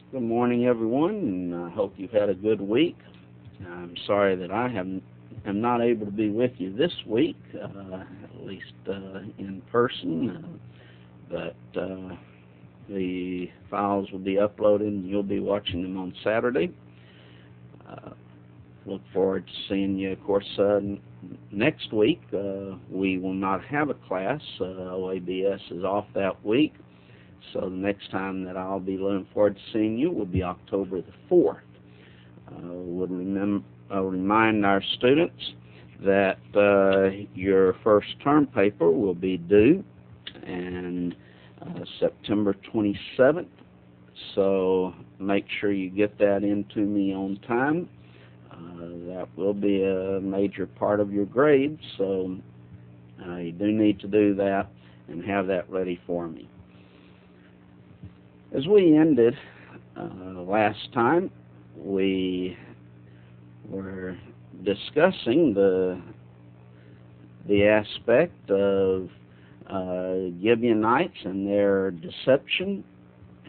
Good morning, everyone, and I hope you've had a good week. I'm sorry that am not able to be with you this week, at least in person, but the files will be uploaded and you'll be watching them on Saturday. Look forward to seeing you. Of course, next week we will not have a class. OABS is off that week. So the next time that I'll be looking forward to seeing you will be October the 4th. I'll remind our students that your first term paper will be due and September 27th. So make sure you get that into me on time. That will be a major part of your grade, so you do need to do that and have that ready for me. As we ended last time, we were discussing the aspect of Gibeonites and their deception,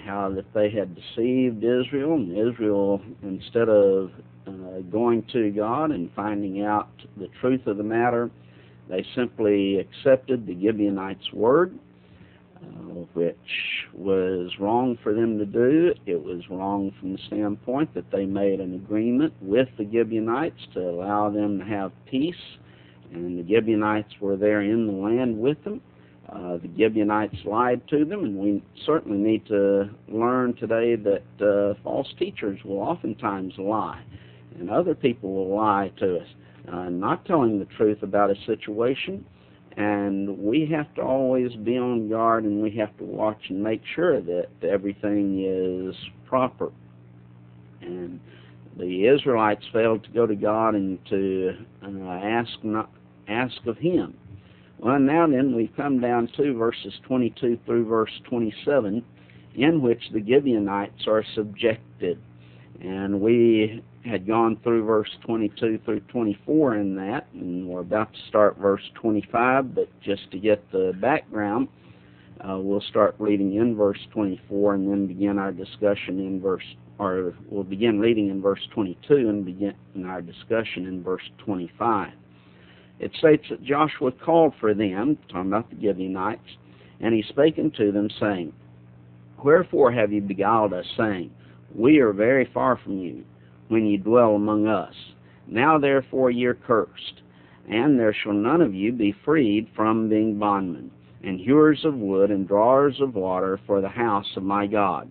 how that they had deceived Israel, and Israel, instead of going to God and finding out the truth of the matter, they simply accepted the Gibeonites' word, which was wrong for them to do. It was wrong from the standpoint that they made an agreement with the Gibeonites to allow them to have peace, and the Gibeonites were there in the land with them. The Gibeonites lied to them, and we certainly need to learn today that false teachers will oftentimes lie, and other people will lie to us, not telling the truth about a situation. And we have to always be on guard, and we have to watch and make sure that everything is proper. And the Israelites failed to go to God and to ask of Him. Well, now then, we come down to verses 22 through verse 27, in which the Gibeonites are subjected. And we had gone through verse 22 through 24 in that, and we're about to start verse 25, but just to get the background, we'll start reading in verse 24 and then begin our discussion we'll begin reading in verse 22 and begin our discussion in verse 25. It states that Joshua called for them, talking about the Gibeonites, and he spake unto them, saying, Wherefore have ye beguiled us, saying, We are very far from you, when ye dwell among us. Now therefore ye are cursed, and there shall none of you be freed from being bondmen, and hewers of wood, and drawers of water for the house of my God.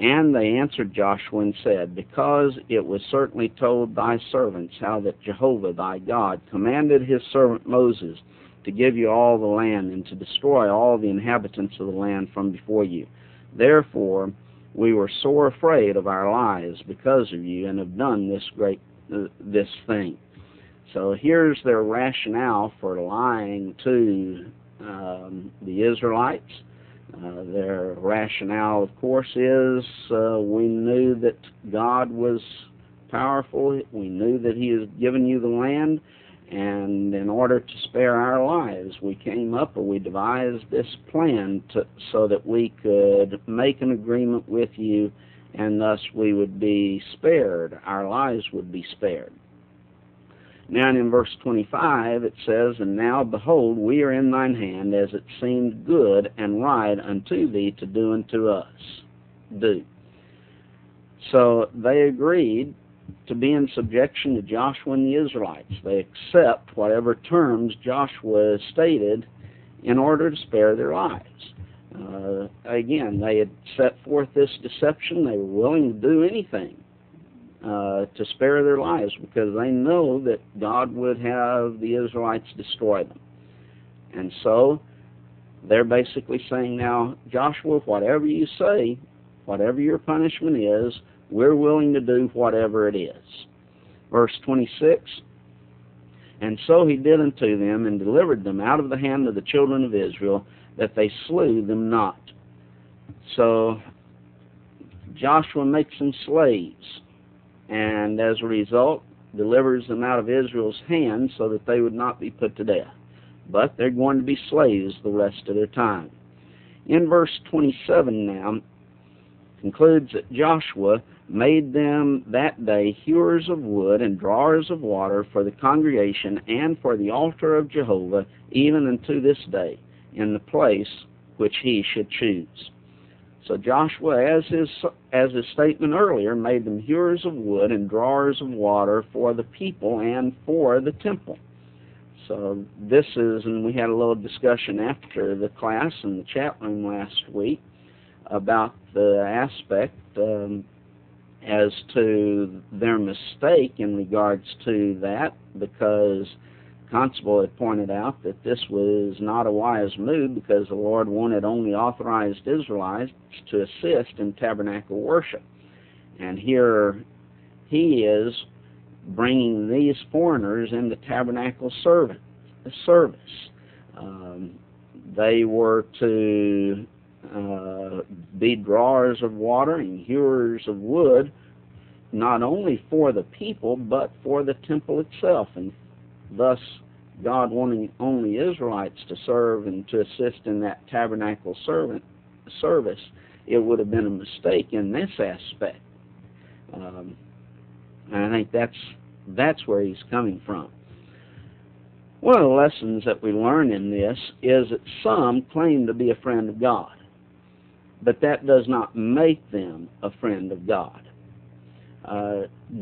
And they answered Joshua and said, Because it was certainly told thy servants how that Jehovah thy God commanded his servant Moses to give you all the land, and to destroy all the inhabitants of the land from before you. Therefore we were sore afraid of our lives because of you, and have done this thing. So here's their rationale for lying to the Israelites. Their rationale, of course, is we knew that God was powerful. We knew that He has given you the land, and in order to spare our lives, we devised this plan so that we could make an agreement with you, and thus we would be spared. Our lives would be spared. Now in verse 25 it says, And now, behold, we are in thine hand, as it seemed good and right unto thee to do unto us. So they agreed to be in subjection to Joshua and the Israelites. They accept whatever terms Joshua stated in order to spare their lives. Again, they had set forth this deception. They were willing to do anything to spare their lives, because they know that God would have the Israelites destroy them. And so they're basically saying, now, Joshua, whatever you say, whatever your punishment is, we're willing to do whatever it is. Verse 26, And so he did unto them, and delivered them out of the hand of the children of Israel, that they slew them not. So Joshua makes them slaves, and as a result delivers them out of Israel's hands so that they would not be put to death. But they're going to be slaves the rest of their time. In verse 27 now, concludes that Joshua made them that day hewers of wood and drawers of water for the congregation and for the altar of Jehovah, even unto this day, in the place which he should choose. So Joshua, as his statement earlier, made them hewers of wood and drawers of water for the people and for the temple. So this is, and we had a little discussion after the class in the chat room last week about the aspect as to their mistake in regards to that, because Constable had pointed out that this was not a wise move because the Lord wanted only authorized Israelites to assist in tabernacle worship. And here he is bringing these foreigners into tabernacle service. They were to be drawers of water and hewers of wood, not only for the people, but for the temple itself. And thus, God wanting only Israelites to serve and to assist in that tabernacle service, it would have been a mistake in this aspect. And I think that's where he's coming from. One of the lessons that we learn in this is that some claim to be a friend of God, but that does not make them a friend of God.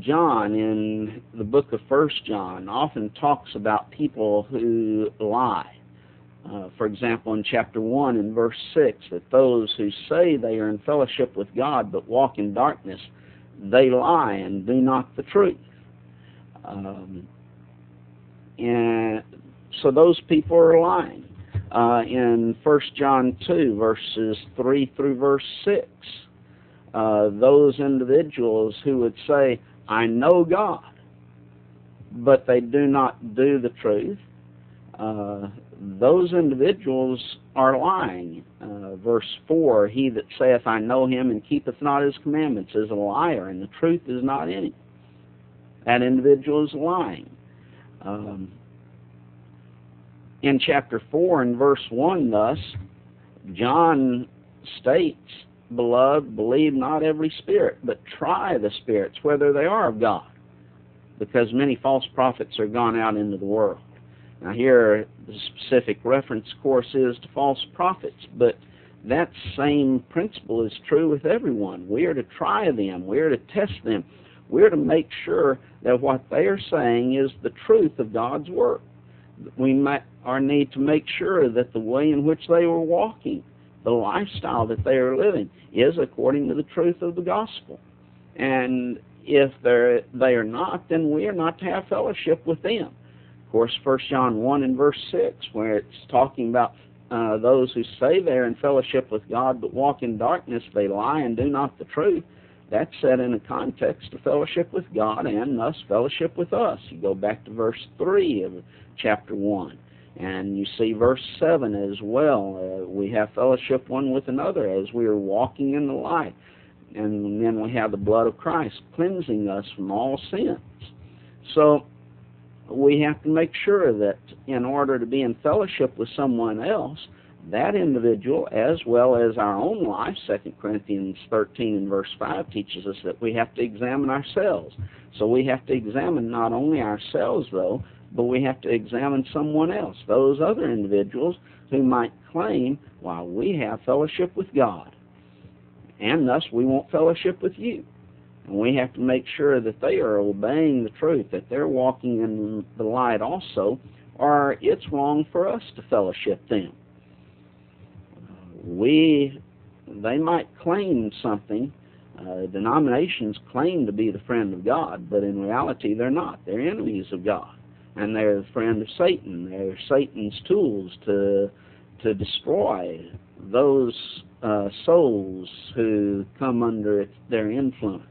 John, in the book of 1 John, often talks about people who lie. For example, in chapter 1 and verse 6, that those who say they are in fellowship with God but walk in darkness, they lie and do not the truth. And so those people are lying. In 1 John 2, verses 3 through verse 6, those individuals who would say, I know God, but they do not do the truth, those individuals are lying. Verse 4, he that saith, I know him, and keepeth not his commandments, is a liar, and the truth is not in him. That individual is lying. In chapter 4 and verse 1, thus, John states, Beloved, believe not every spirit, but try the spirits, whether they are of God, because many false prophets are gone out into the world. Now here, the specific reference, of course, is to false prophets, but that same principle is true with everyone. We are to try them. We are to test them. We are to make sure that what they are saying is the truth of God's Word. We need to make sure that the way in which they were walking, the lifestyle that they are living, is according to the truth of the gospel. And if they are not, then we are not to have fellowship with them. Of course, 1 John 1 and verse 6, where it's talking about those who say they are in fellowship with God but walk in darkness, they lie and do not the truth. That's set in a context of fellowship with God and thus fellowship with us. You go back to verse 3 of chapter 1. And you see verse 7 as well. We have fellowship one with another as we are walking in the light. And then we have the blood of Christ cleansing us from all sins. So we have to make sure that in order to be in fellowship with someone else, that individual, as well as our own life, 2 Corinthians 13 and verse 5 teaches us that we have to examine ourselves. So we have to examine not only ourselves, though, but we have to examine someone else, those other individuals who might claim, well, we have fellowship with God, and thus we want fellowship with you. And we have to make sure that they are obeying the truth, that they're walking in the light also, or it's wrong for us to fellowship them. They might claim something. Denominations claim to be the friend of God, but in reality they're not. They're enemies of God. And they're the friend of Satan. They're Satan's tools to destroy those souls who come under their influence.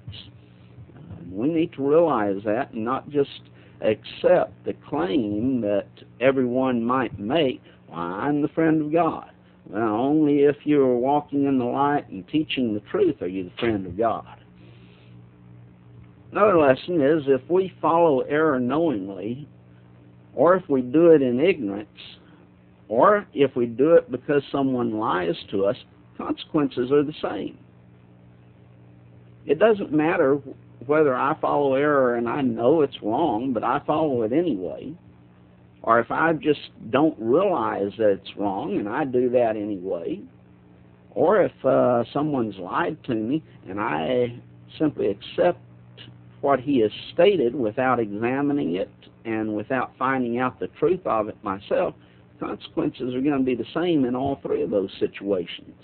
We need to realize that and not just accept the claim that everyone might make, well, I'm the friend of God. Well, only if you are walking in the light and teaching the truth are you the friend of God. Another lesson is if we follow error knowingly, or if we do it in ignorance, or if we do it because someone lies to us, consequences are the same. It doesn't matter whether I follow error and I know it's wrong, but I follow it anyway, or if I just don't realize that it's wrong and I do that anyway, or if someone's lied to me and I simply accept what he has stated without examining it and without finding out the truth of it myself, consequences are going to be the same in all three of those situations.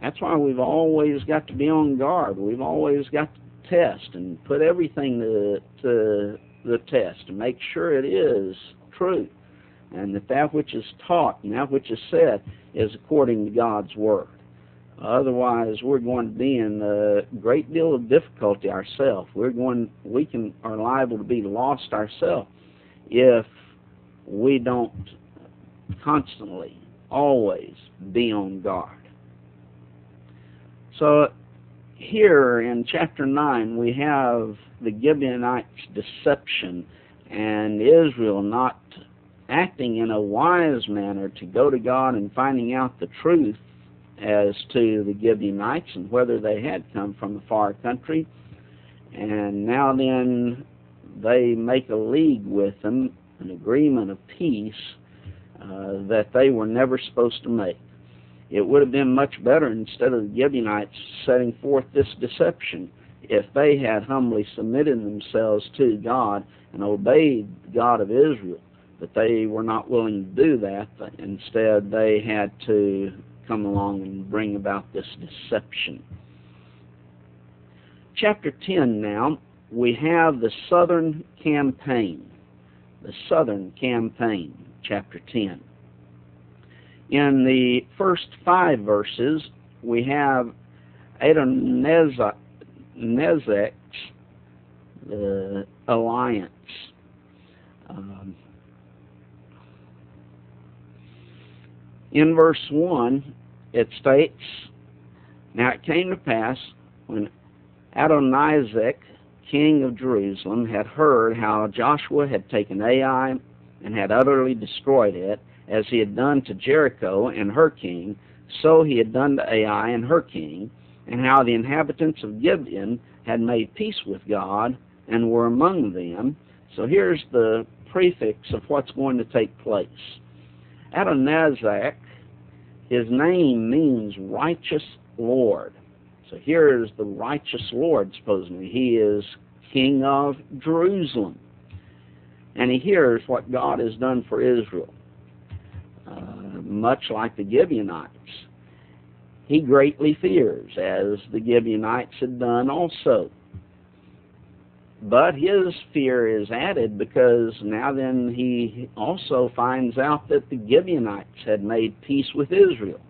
That's why we've always got to be on guard. We've always got to test and put everything to the test to make sure it is true, and that which is taught and that which is said is according to God's Word. Otherwise, we're going to be in a great deal of difficulty ourselves. Are liable to be lost ourselves if we don't constantly, always be on guard. So here in chapter 9, we have the Gibeonites' deception and Israel not acting in a wise manner to go to God and finding out the truth as to the Gibeonites and whether they had come from a far country. And now then they make a league with them, an agreement of peace that they were never supposed to make. It would have been much better, instead of the Gibeonites setting forth this deception, if they had humbly submitted themselves to God and obeyed the God of Israel. But they were not willing to do that. Instead, they had to come along and bring about this deception. Chapter 10 now, we have the Southern Campaign. The Southern Campaign, chapter 10. In the first 5 verses, we have Adonizek's alliance. In verse 1, it states, "Now it came to pass, when Adonizek, king of Jerusalem, had heard how Joshua had taken Ai and had utterly destroyed it, as he had done to Jericho and her king, so he had done to Ai and her king, and how the inhabitants of Gibeon had made peace with God and were among them." So here's the prefix of what's going to take place. Adonizek, his name means righteous Lord. So here is the righteous Lord, supposedly. He is king of Jerusalem. And he hears what God has done for Israel. Much like the Gibeonites. He greatly fears, as the Gibeonites had done also. But his fear is added because now then he also finds out that the Gibeonites had made peace with Israel.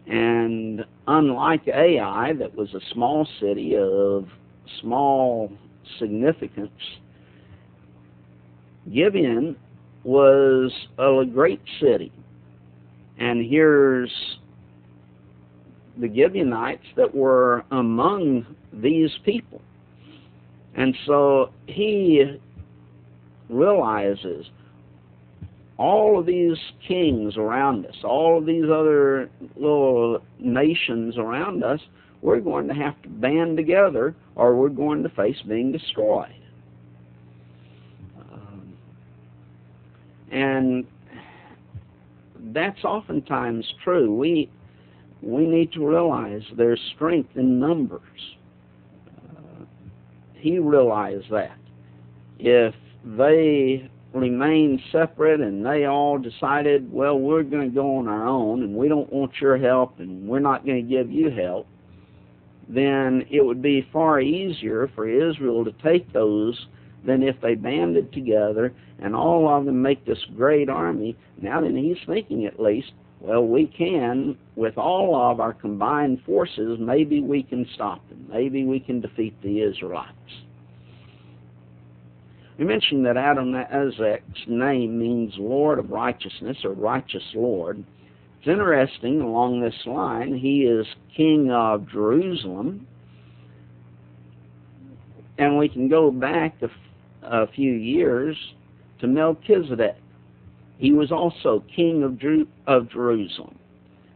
And unlike Ai, that was a small city of small significance, Gibeon was a great city. And here's the Gibeonites that were among these people. And so he realizes all of these kings around us, all of these other little nations around us, we're going to have to band together or we're going to face being destroyed. And that's oftentimes true. We need to realize there's strength in numbers. He realized that. If they remained separate and they all decided, well, we're going to go on our own and we don't want your help and we're not going to give you help, then it would be far easier for Israel to take those than if they banded together and all of them make this great army. Now then he's thinking at least, well, we can, with all of our combined forces, maybe we can stop them. Maybe we can defeat the Israelites. We mentioned that Adonizek's name means Lord of Righteousness or Righteous Lord. It's interesting, along this line, he is king of Jerusalem. And we can go back a few years to Melchizedek. He was also king of Jerusalem.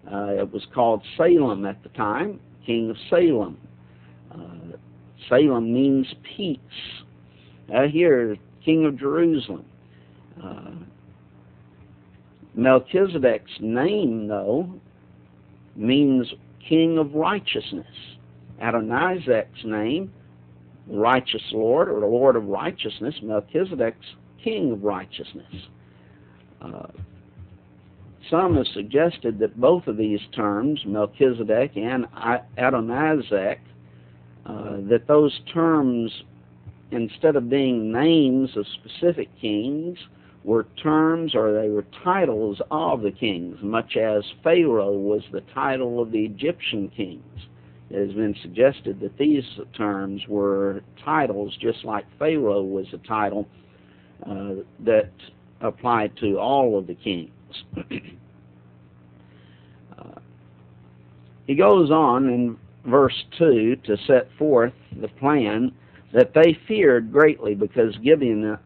It was called Salem at the time, king of Salem. Salem means peace. Here, King of Jerusalem. Melchizedek's name, though, means King of Righteousness. Adonizek's name, Righteous Lord, or the Lord of Righteousness. Melchizedek's King of Righteousness. Some have suggested that both of these terms, Melchizedek and Adonizek, that those terms, instead of being names of specific kings, were terms, or they were titles of the kings, much as Pharaoh was the title of the Egyptian kings. It has been suggested that these terms were titles, just like Pharaoh was a title that applied to all of the kings. He goes on in verse 2 to set forth the plan that they feared greatly, because Gibeon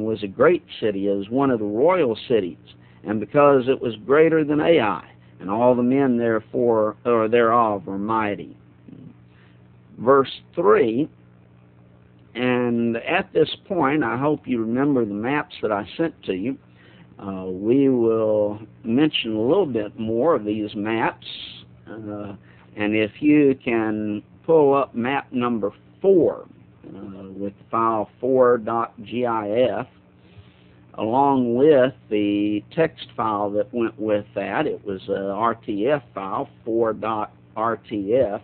was a great city, it was one of the royal cities, and because it was greater than Ai, and all the men therefore or thereof were mighty. Verse 3, and at this point, I hope you remember the maps that I sent to you. We will mention a little bit more of these maps, and if you can pull up map number 4 with the file 4.gif, along with the text file that went with that, it was a RTF file, 4.rtf,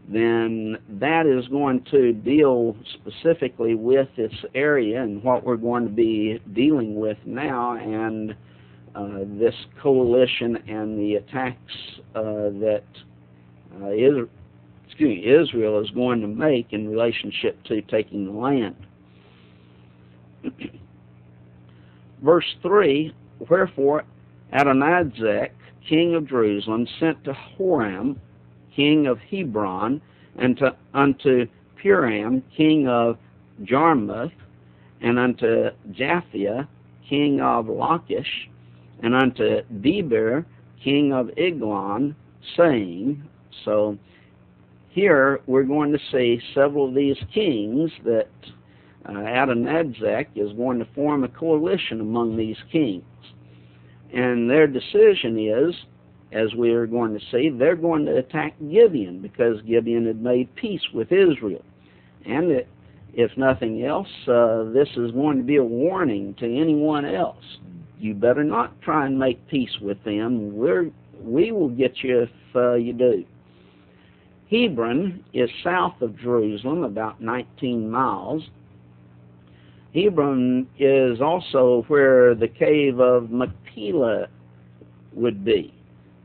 then that is going to deal specifically with this area and what we're going to be dealing with now, and this coalition and the attacks that Israel is going to make in relationship to taking the land. Verse 3, wherefore Adonizek, king of Jerusalem, sent to Horam, king of Hebron, and unto Puram, king of Jarmuth, and unto Japhia, king of Lachish, and unto Deber, king of Eglon, saying, so here we're going to see several of these kings that Adonizek is going to form a coalition among these kings. And their decision is, as we are going to see, they're going to attack Gibeon, because Gibeon had made peace with Israel. And if nothing else, this is going to be a warning to anyone else. You better not try and make peace with them. We will get you if you do. Hebron is south of Jerusalem, about 19 miles. Hebron is also where the cave of Machpelah would be.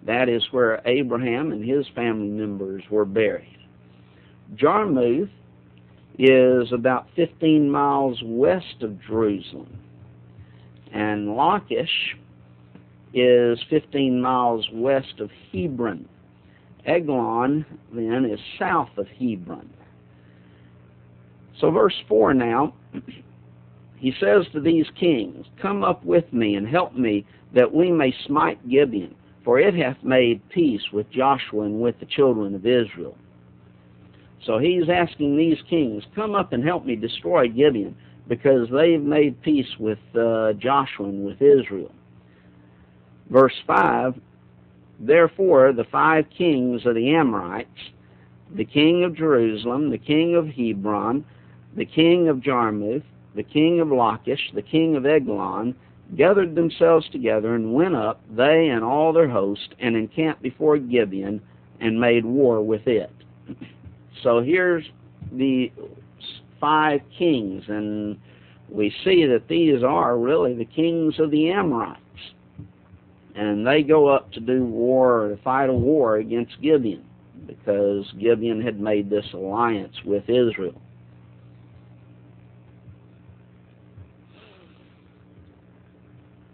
That is where Abraham and his family members were buried. Jarmuth is about 15 miles west of Jerusalem. And Lachish is 15 miles west of Hebron. Eglon, then, is south of Hebron. So verse 4 now, he says to these kings, come up with me and help me, that we may smite Gibeon, for it hath made peace with Joshua and with the children of Israel. So he's asking these kings, come up and help me destroy Gibeon, because they've made peace with Joshua and with Israel. Verse 5, therefore the 5 kings of the Amorites, the king of Jerusalem, the king of Hebron, the king of Jarmuth, the king of Lachish, the king of Eglon, gathered themselves together and went up, they and all their host, and encamped before Gibeon, and made war with it. So here's the 5 kings, and we see that these are really the kings of the Amorites. And they go up to do war, to fight a war against Gibeon, because Gibeon had made this alliance with Israel.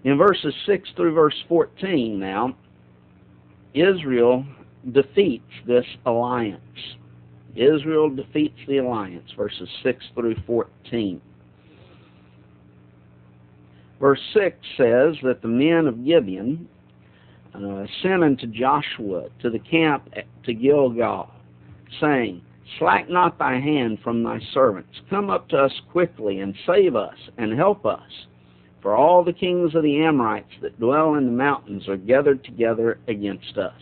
In verses 6 through verse 14 now, Israel defeats this alliance. Israel defeats the alliance, verses 6 through 14. Verse 6 says that the men of Gibeon sent unto Joshua to the camp to Gilgal, saying, Slack not thy hand from thy servants. Come up to us quickly, and save us, and help us. For all the kings of the Amorites that dwell in the mountains are gathered together against us.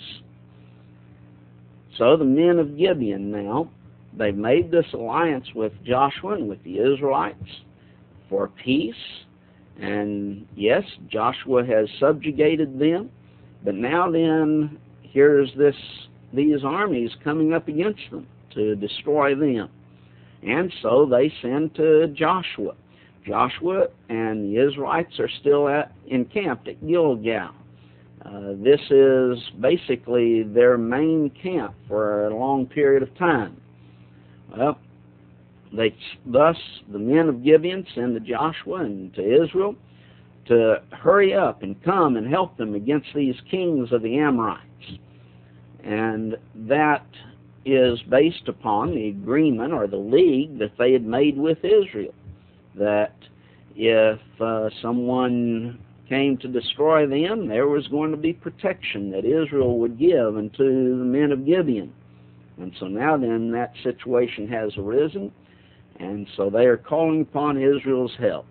So the men of Gibeon now, they've made this alliance with Joshua and with the Israelites for peace. And yes, Joshua has subjugated them. But now then, here's these armies coming up against them to destroy them. And so they send to Joshua. Joshua and the Israelites are still encamped at Gilgal. This is basically their main camp for a long period of time. Well, thus the men of Gibeon send to Joshua and to Israel to hurry up and come and help them against these kings of the Amorites. And that is based upon the agreement or the league that they had made with Israel, that if someone came to destroy them, there was going to be protection that Israel would give unto the men of Gibeon. And so now then that situation has arisen, and so they are calling upon Israel's help.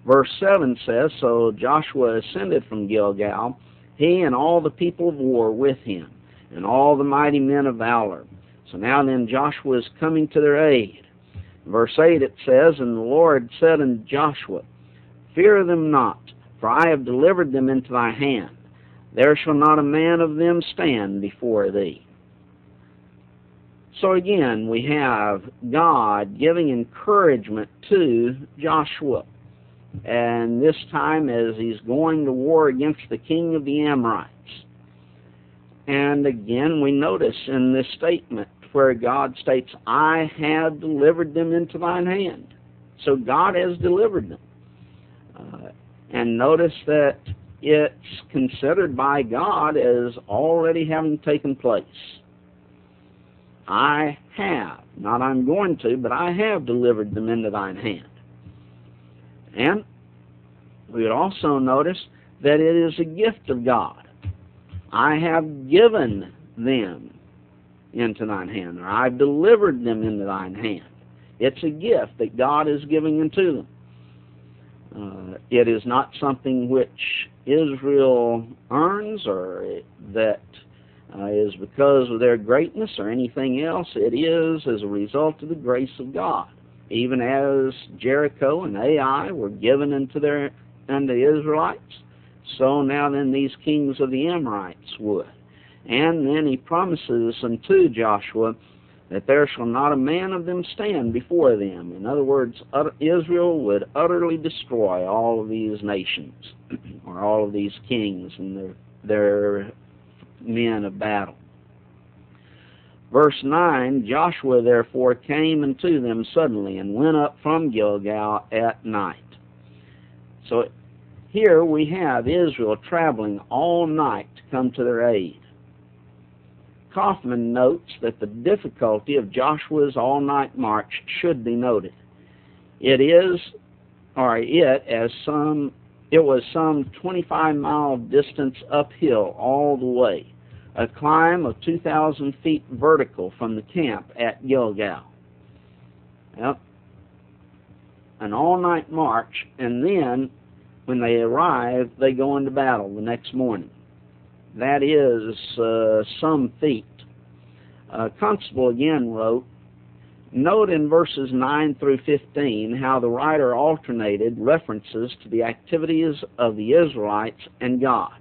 Verse 7 says, So Joshua ascended from Gilgal, he and all the people of war with him, and all the mighty men of valor. So now then Joshua is coming to their aid. Verse 8 it says, And the Lord said unto Joshua, Fear them not, for I have delivered them into thy hand. There shall not a man of them stand before thee. So again, we have God giving encouragement to Joshua. And this time as he's going to war against the king of the Amorites. And again, we notice in this statement where God states, I have delivered them into thine hand. So God has delivered them. And notice that it's considered by God as already having taken place. I have, not I'm going to, but I have delivered them into thine hand. And we would also notice that it is a gift of God. I have given them into thine hand, or I've delivered them into thine hand. It's a gift that God is giving unto them. It is not something which Israel earns or that is because of their greatness or anything else. It is as a result of the grace of God. Even as Jericho and Ai were given unto the Israelites, so now then these kings of the Amorites would. And then he promises unto Joshua that there shall not a man of them stand before them. In other words, Israel would utterly destroy all of these nations, or all of these kings and their men of battle. Verse 9, Joshua therefore came unto them suddenly, and went up from Gilgal at night. So here we have Israel traveling all night to come to their aid. Kaufman notes that the difficulty of Joshua's all-night march should be noted. It was some 25-mile distance uphill all the way, a climb of 2,000 feet vertical from the camp at Gilgal. Well, an all-night march, and then when they arrive, they go into battle the next morning. That is some feat. Constable again wrote, Note in verses 9 through 15 how the writer alternated references to the activities of the Israelites and God.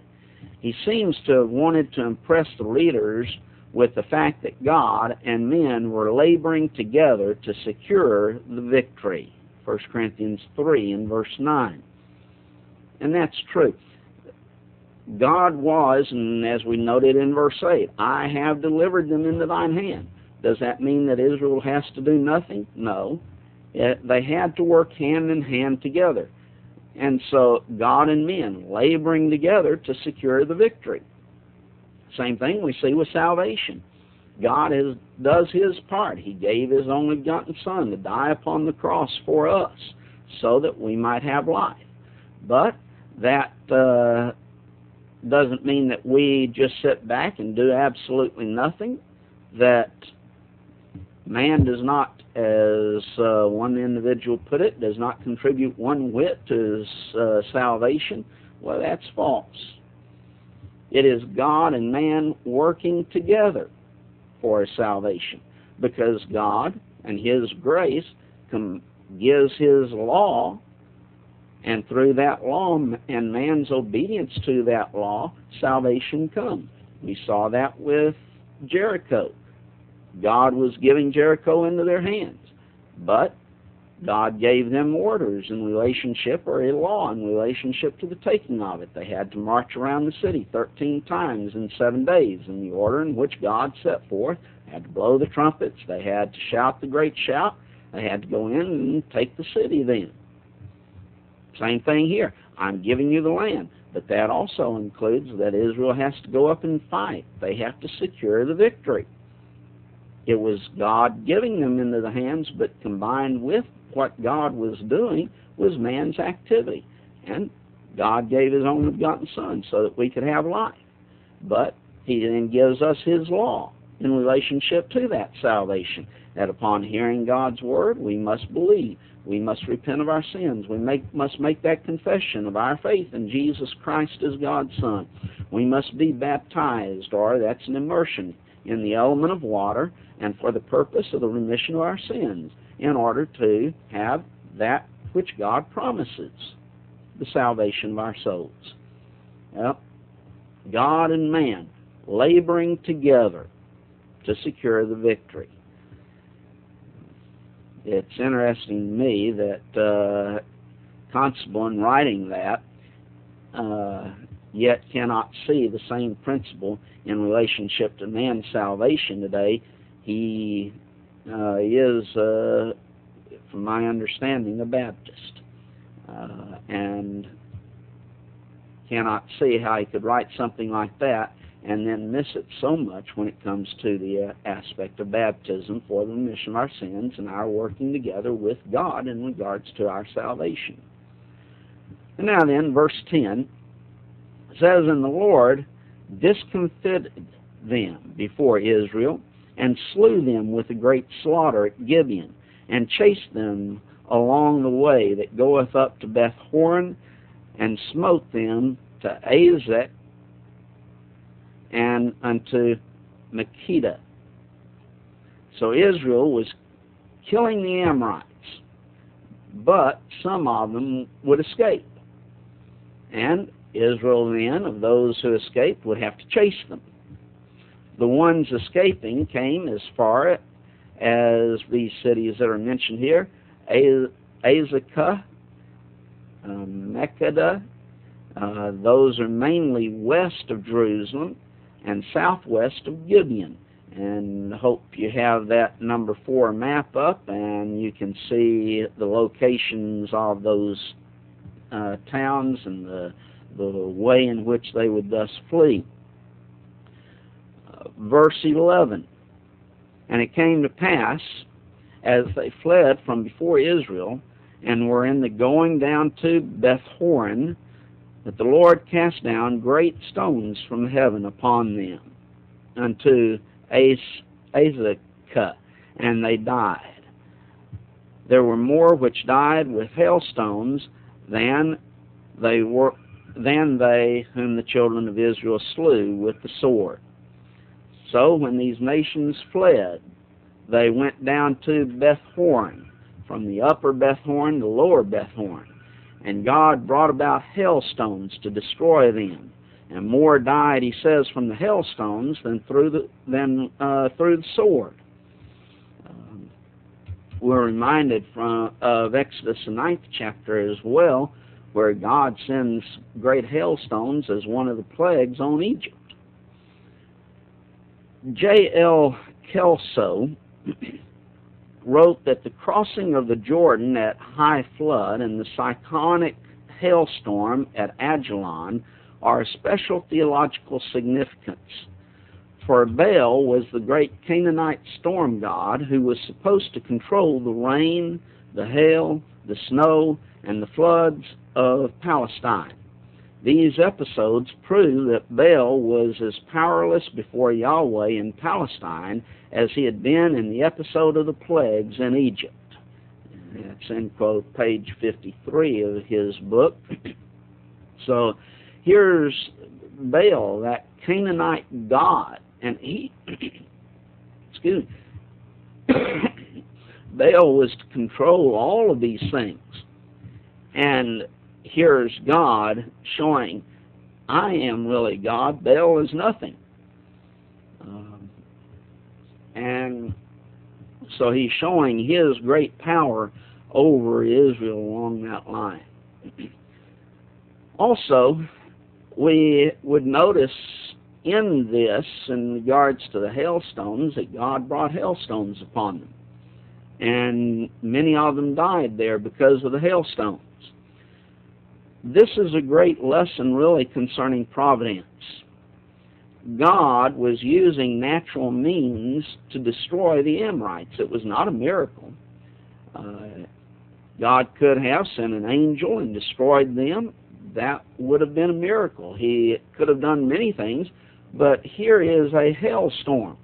He seems to have wanted to impress the readers with the fact that God and men were laboring together to secure the victory. 1 Corinthians 3 and verse 9. And that's true. God was, and as we noted in verse 8, I have delivered them into thine hand. Does that mean that Israel has to do nothing? No. They had to work hand in hand together. And so God and men laboring together to secure the victory. Same thing we see with salvation. God does his part. He gave his only begotten Son to die upon the cross for us so that we might have life. But that doesn't mean that we just sit back and do absolutely nothing, that Man does not, as one individual put it, does not contribute one whit to his salvation. Well, that's false. It is God and man working together for his salvation, because God and His grace gives His law, and through that law and man's obedience to that law, salvation comes. We saw that with Jericho. God was giving Jericho into their hands, but God gave them orders in relationship, or a law in relationship to the taking of it. They had to march around the city 13 times in 7 days in the order in which God set forth. They had to blow the trumpets. They had to shout the great shout. They had to go in and take the city then. Same thing here. I'm giving you the land, but that also includes that Israel has to go up and fight. They have to secure the victory. It was God giving them into the hands, but combined with what God was doing was man's activity. And God gave His only begotten Son so that we could have life. But He then gives us His law in relationship to that salvation, that upon hearing God's word, we must believe. We must repent of our sins. We must make that confession of our faith in Jesus Christ as God's Son. We must be baptized, or that's an immersion, in the element of water, and for the purpose of the remission of our sins, in order to have that which God promises, the salvation of our souls. Well, God and man laboring together to secure the victory. It's interesting to me that Constable, in writing that, yet cannot see the same principle in relationship to man's salvation today. He is, from my understanding, a Baptist, and cannot see how he could write something like that and then miss it so much when it comes to the aspect of baptism for the remission of our sins and our working together with God in regards to our salvation. And now then, verse 10 says, "And the Lord discomfited them before Israel, and slew them with a great slaughter at Gibeon, and chased them along the way that goeth up to Beth-horon, and smote them to Azek and unto Makkedah." So Israel was killing the Amorites, but some of them would escape. And Israel then, of those who escaped, would have to chase them. The ones escaping came as far as these cities that are mentioned here: Azekah, Makkedah. Those are mainly west of Jerusalem and southwest of Gibeon. And hope you have that number 4 map up, and you can see the locations of those towns and the way in which they would thus flee. Verse 11, "And it came to pass, as they fled from before Israel, and were in the going down to Beth-horon, that the Lord cast down great stones from heaven upon them, unto Azekah, and they died. There were more which died with hailstones than they whom the children of Israel slew with the sword." So when these nations fled, they went down to Beth-horon, from the upper Beth-horon to lower Beth-horon, and God brought about hailstones to destroy them. And more died, he says, from the hailstones than through the sword. We're reminded of Exodus, the 9th chapter as well, where God sends great hailstones as one of the plagues on Egypt. J.L. Kelso wrote that the crossing of the Jordan at high flood and the cyclonic hailstorm at Ajalon are of special theological significance. For Baal was the great Canaanite storm god who was supposed to control the rain, the hail, the snow, and the floods of Palestine. These episodes prove that Baal was as powerless before Yahweh in Palestine as he had been in the episode of the plagues in Egypt. That's in quote page 53 of his book. So here's Baal, that Canaanite god, and he, excuse me, Baal was to control all of these things. And here's God showing, I am really God, Baal is nothing. And so he's showing his great power over Israel along that line. Also, we would notice in this, in regards to the hailstones, that God brought hailstones upon them. And many of them died there because of the hailstones. This is a great lesson really concerning providence. God was using natural means to destroy the Amorites. It was not a miracle. God could have sent an angel and destroyed them. That would have been a miracle. He could have done many things, but here is a hailstorm.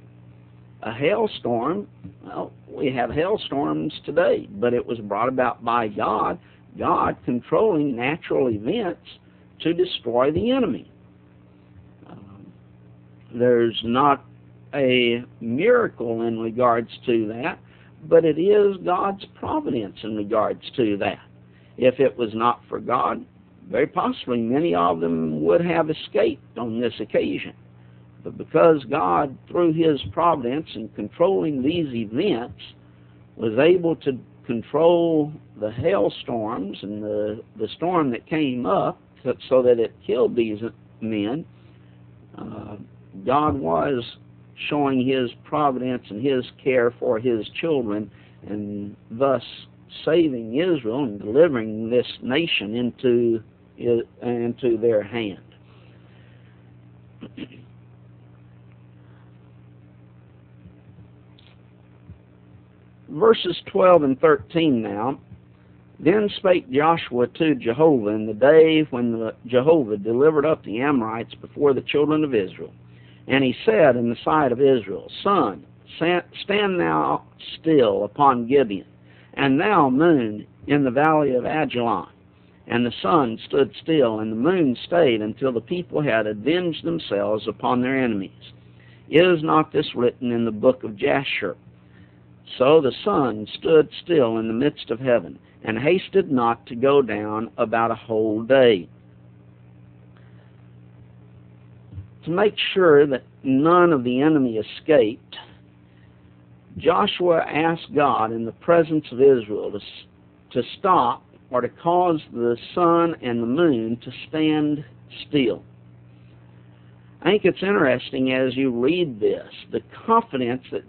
A hailstorm, well, we have hailstorms today, but it was brought about by God, God controlling natural events to destroy the enemy. There's not a miracle in regards to that, but it is God's providence in regards to that. If it was not for God, very possibly many of them would have escaped on this occasion. But because God, through his providence in controlling these events, was able to control the hailstorms and the storm that came up so that it killed these men, God was showing his providence and his care for his children, and thus saving Israel and delivering this nation into their hand. Verses 12 and 13 now. Then spake Joshua to Jehovah in the day when Jehovah delivered up the Amorites before the children of Israel. And he said in the sight of Israel, Sun, stand thou still upon Gibeon, and thou, moon, in the valley of Ajalon. And the sun stood still, and the moon stayed, until the people had avenged themselves upon their enemies. Is not this written in the book of Jasher? So the sun stood still in the midst of heaven, and hasted not to go down about a whole day. To make sure that none of the enemy escaped, Joshua asked God in the presence of Israel to stop or to cause the sun and the moon to stand still. I think it's interesting as you read this, the confidence that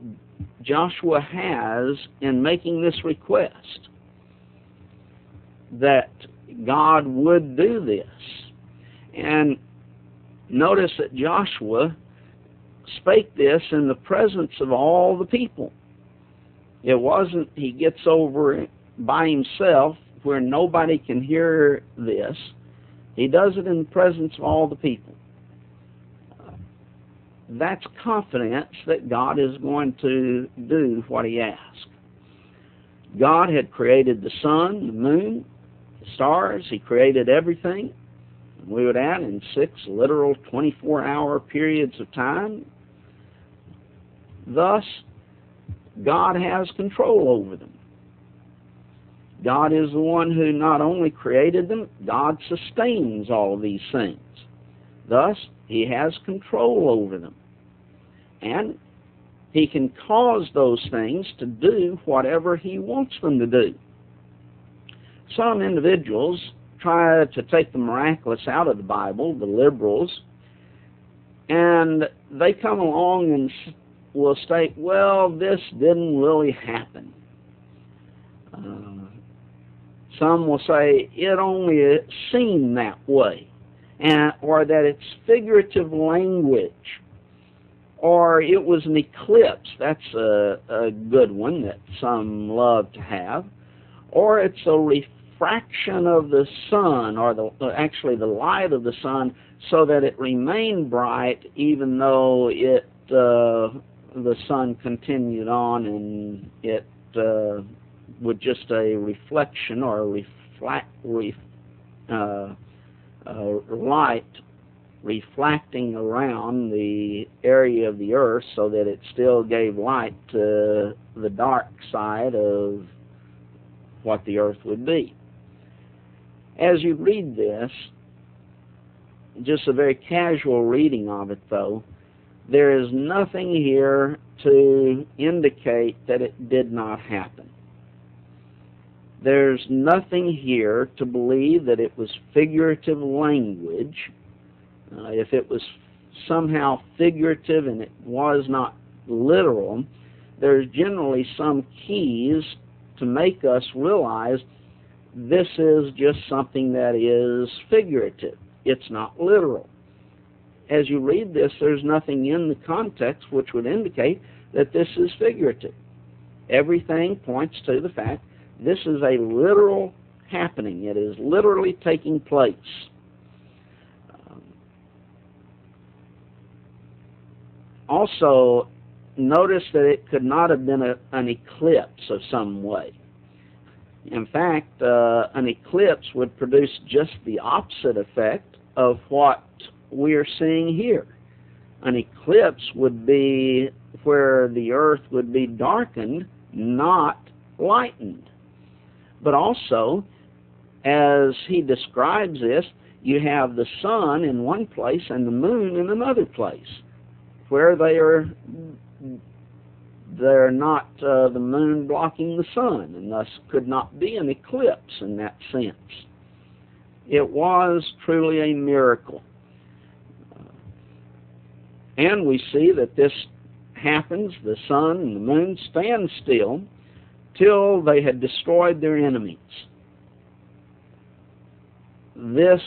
Joshua has in making this request, that God would do this. And notice that Joshua spake this in the presence of all the people. It wasn't he gets over by himself where nobody can hear this. He does it in the presence of all the people. That's confidence that God is going to do what he asked. God had created the sun, the moon, the stars. He created everything. We would add in 6 literal 24-hour periods of time. Thus, God has control over them. God is the one who not only created them, God sustains all of these things. Thus, he has control over them. And he can cause those things to do whatever he wants them to do. Some individuals try to take the miraculous out of the Bible, the liberals, and they come along and will state, well, this didn't really happen. Some will say it only seemed that way, or that it's figurative language, or it was an eclipse. That's a good one that some love to have. Or it's a refraction of the sun, or actually the light of the sun, so that it remained bright even though the sun continued on, and it was just a reflection or a light reflecting around the area of the earth, so that it still gave light to the dark side of what the earth would be. As you read this, just a very casual reading of it though, there is nothing here to indicate that it did not happen. There's nothing here to believe that it was figurative language. If it was somehow figurative and it was not literal, there's generally some keys to make us realize this is just something that is figurative. It's not literal. As you read this, there's nothing in the context which would indicate that this is figurative. Everything points to the fact this is a literal happening. It is literally taking place. Also, notice that it could not have been an eclipse of some way. In fact, an eclipse would produce just the opposite effect of what we are seeing here. An eclipse would be where the earth would be darkened, not lightened. But also, as he describes this, you have the sun in one place and the moon in another place, where they're not the moon blocking the sun, and thus could not be an eclipse in that sense. It was truly a miracle. And we see that this happens, the sun and the moon stand still till they had destroyed their enemies. This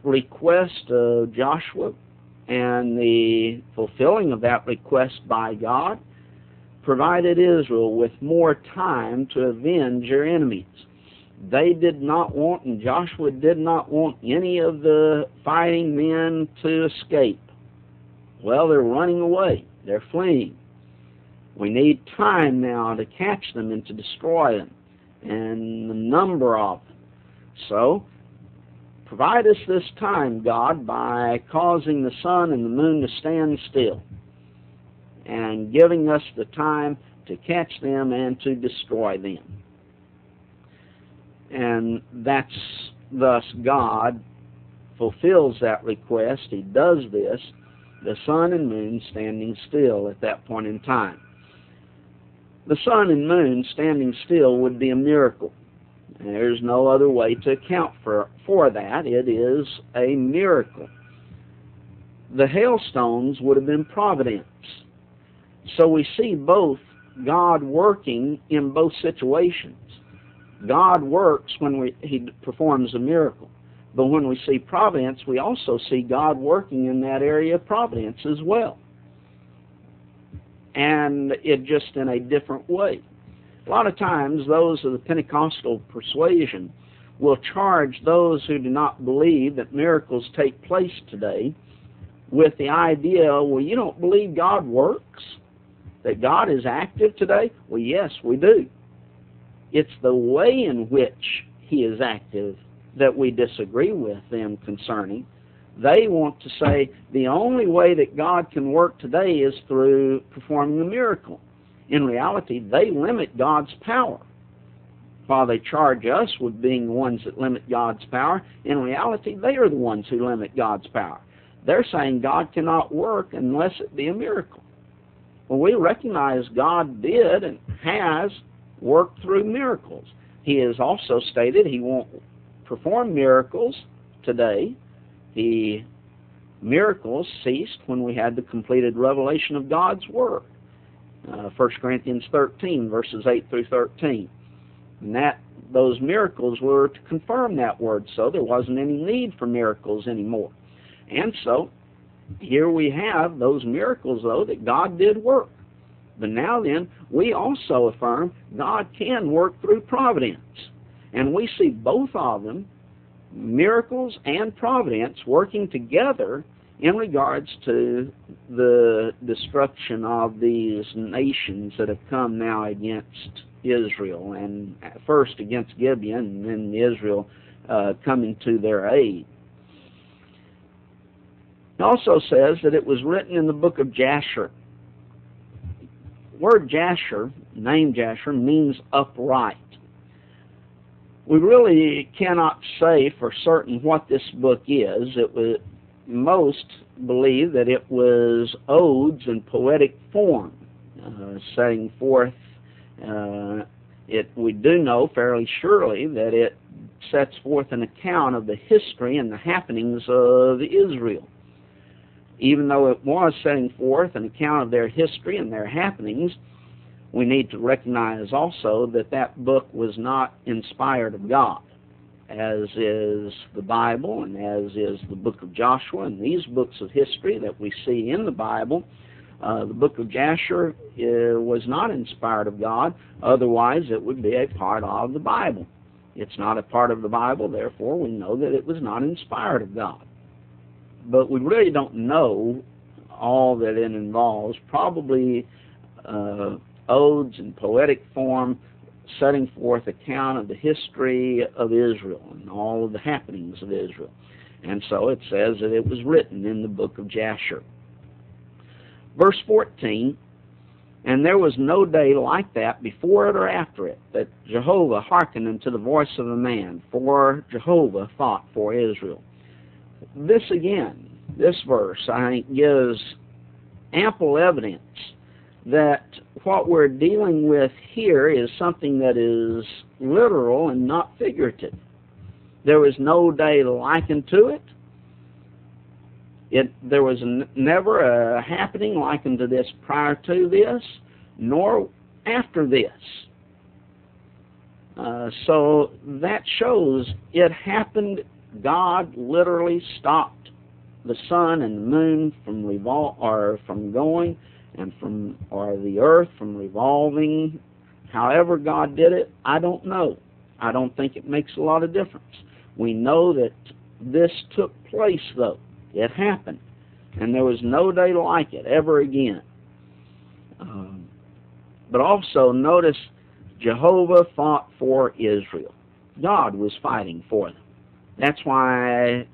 request of Joshua and the fulfilling of that request by God provided Israel with more time to avenge their enemies. They did not want, and Joshua did not want, any of the fighting men to escape. Well, they're running away. They're fleeing. We need time now to catch them and to destroy them, and the number of them. So, provide us this time, God, by causing the sun and the moon to stand still and giving us the time to catch them and to destroy them. And that's thus God fulfills that request. He does this, the sun and moon standing still at that point in time. The sun and moon standing still would be a miracle. There's no other way to account for that. It is a miracle. The hailstones would have been providence. So we see both God working in both situations. God works when He performs a miracle. But when we see providence, we also see God working in that area of providence as well. And it just in a different way. A lot of times, those of the Pentecostal persuasion will charge those who do not believe that miracles take place today with the idea, well, you don't believe God works? That God is active today? Well, yes, we do. It's the way in which He is active that we disagree with them concerning. They want to say the only way that God can work today is through performing a miracle. In reality, they limit God's power. While they charge us with being the ones that limit God's power, in reality, they are the ones who limit God's power. They're saying God cannot work unless it be a miracle. Well, we recognize God did and has worked through miracles. He has also stated He won't perform miracles today. The miracles ceased when we had the completed revelation of God's Word. 1 Corinthians 13, verses 8 through 13. And those miracles were to confirm that Word, so there wasn't any need for miracles anymore. And so, here we have those miracles, though, that God did work. But now then, we also affirm God can work through providence. And we see both of them, miracles and providence, working together in regards to the destruction of these nations that have come now against Israel, and first against Gibeon, and then Israel coming to their aid. It also says that it was written in the book of Jasher. The word Jasher, name Jasher, means upright. We really cannot say for certain what this book is. Most believe that it was odes in poetic form, setting forth. We do know fairly surely that it sets forth an account of the history and the happenings of Israel. Even though it was setting forth an account of their history and their happenings, we need to recognize also that that book was not inspired of God, as is the Bible and as is the book of Joshua and these books of history that we see in the Bible. The book of Jasher was not inspired of God, otherwise it would be a part of the Bible. It's not a part of the Bible, therefore we know that it was not inspired of God. But we really don't know all that it involves. Probably odes in poetic form, setting forth account of the history of Israel and all of the happenings of Israel. And so it says that it was written in the book of Jasher. Verse 14, and there was no day like that before it or after it, that Jehovah hearkened unto the voice of a man, for Jehovah fought for Israel. This again, this verse, I think, gives ample evidence that what we're dealing with here is something that is literal and not figurative. There was no day likened to it. There was never a happening likened to this prior to this, nor after this. So that shows it happened. God literally stopped the sun and the moon from going, and the earth from revolving. However God did it, I don't know. I don't think it makes a lot of difference. We know that this took place, though. It happened, and there was no day like it ever again. But also notice Jehovah fought for Israel. God was fighting for them. That's why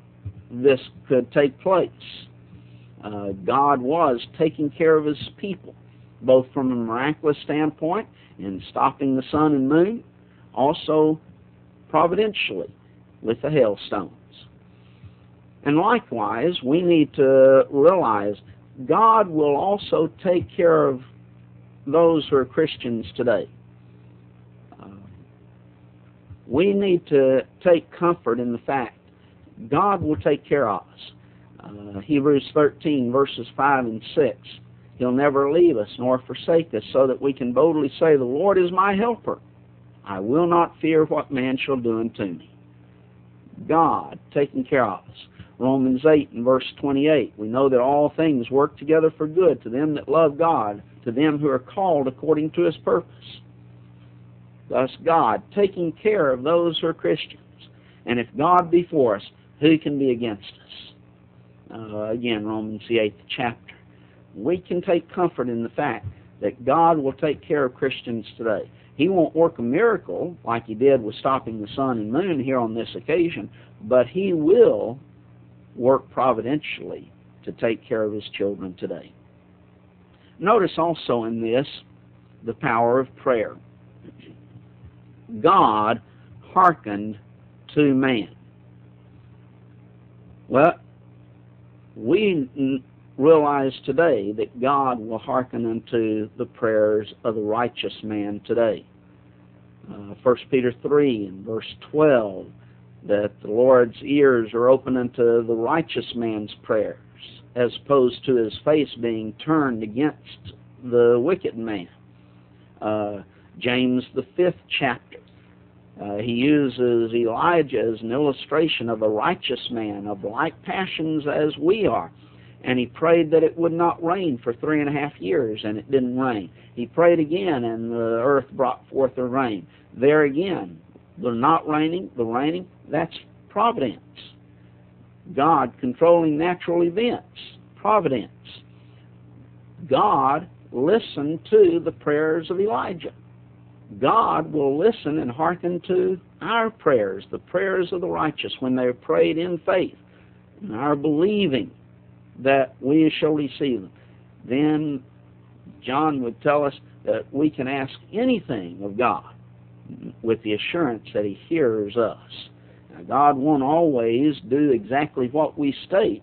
this could take place. God was taking care of his people, both from a miraculous standpoint in stopping the sun and moon, also providentially with the hailstones. And likewise, we need to realize God will also take care of those who are Christians today. We need to take comfort in the fact God will take care of us. Hebrews 13, verses 5 and 6. He'll never leave us nor forsake us, so that we can boldly say, the Lord is my helper. I will not fear what man shall do unto me. God taking care of us. Romans 8 and verse 28, we know that all things work together for good to them that love God, to them who are called according to his purpose. Thus God taking care of those who are Christians. And if God be for us, who can be against us? Again, Romans the 8th chapter. We can take comfort in the fact that God will take care of Christians today. He won't work a miracle like he did with stopping the sun and moon here on this occasion, but he will work providentially to take care of his children today. Notice also in this the power of prayer. God hearkened to man. Well, we realize today that God will hearken unto the prayers of the righteous man today. 1 Peter 3 and verse 12, that the Lord's ears are open unto the righteous man's prayers, as opposed to his face being turned against the wicked man. James the 5th chapter, he uses Elijah as an illustration of a righteous man of like passions as we are. And he prayed that it would not rain for 3.5 years, and it didn't rain. He prayed again, and the earth brought forth the rain. There again, The not raining, the raining, that's providence. God controlling natural events, providence. God listened to the prayers of Elijah. God will listen and hearken to our prayers, the prayers of the righteous, when they are prayed in faith, and our believing that we shall receive them. Then John would tell us that we can ask anything of God with the assurance that He hears us. Now, God won't always do exactly what we state,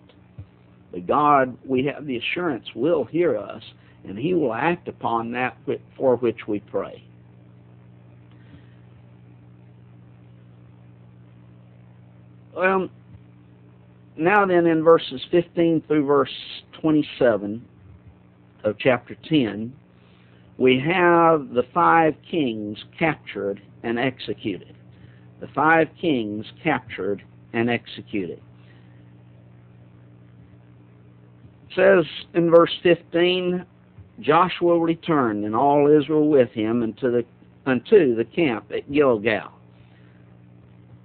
but God, we have the assurance, will hear us, and He will act upon that for which we pray. Well, now then, in verses 15 through verse 27 of chapter 10, we have the 5 kings captured and executed. The 5 kings captured and executed. It says in verse 15, Joshua returned, and all Israel with him, unto the camp at Gilgal.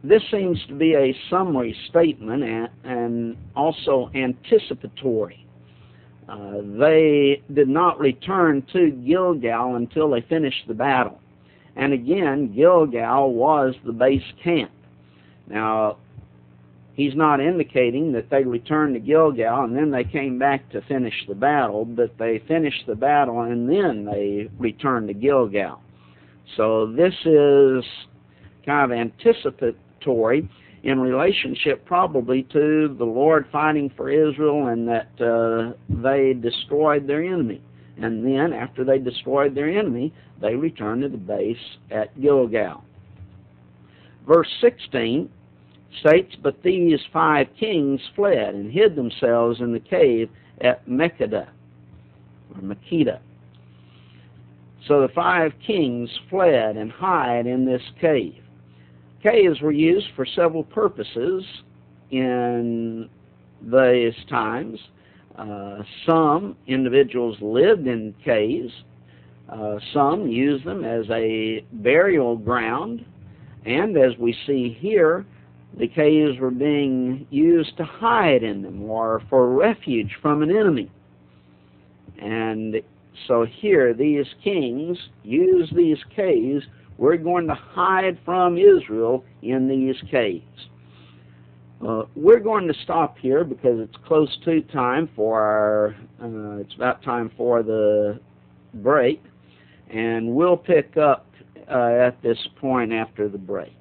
This seems to be a summary statement and also anticipatory. They did not return to Gilgal until they finished the battle. And again, Gilgal was the base camp. Now, he's not indicating that they returned to Gilgal and then they came back to finish the battle, but they finished the battle and then they returned to Gilgal. So this is kind of anticipatory in relationship probably to the Lord fighting for Israel, and that they destroyed their enemy. And then after they destroyed their enemy, they returned to the base at Gilgal. Verse 16 states, But these 5 kings fled and hid themselves in the cave at Makkedah. So the 5 kings fled and hid in this cave. Caves were used for several purposes in these times. Some individuals lived in caves. Some used them as a burial ground. And as we see here, the caves were being used to hide in them or for refuge from an enemy. And so here, these kings used these caves. We're going to hide from Israel in these caves. We're going to stop here because it's close to time for it's about time for the break, and we'll pick up at this point after the break.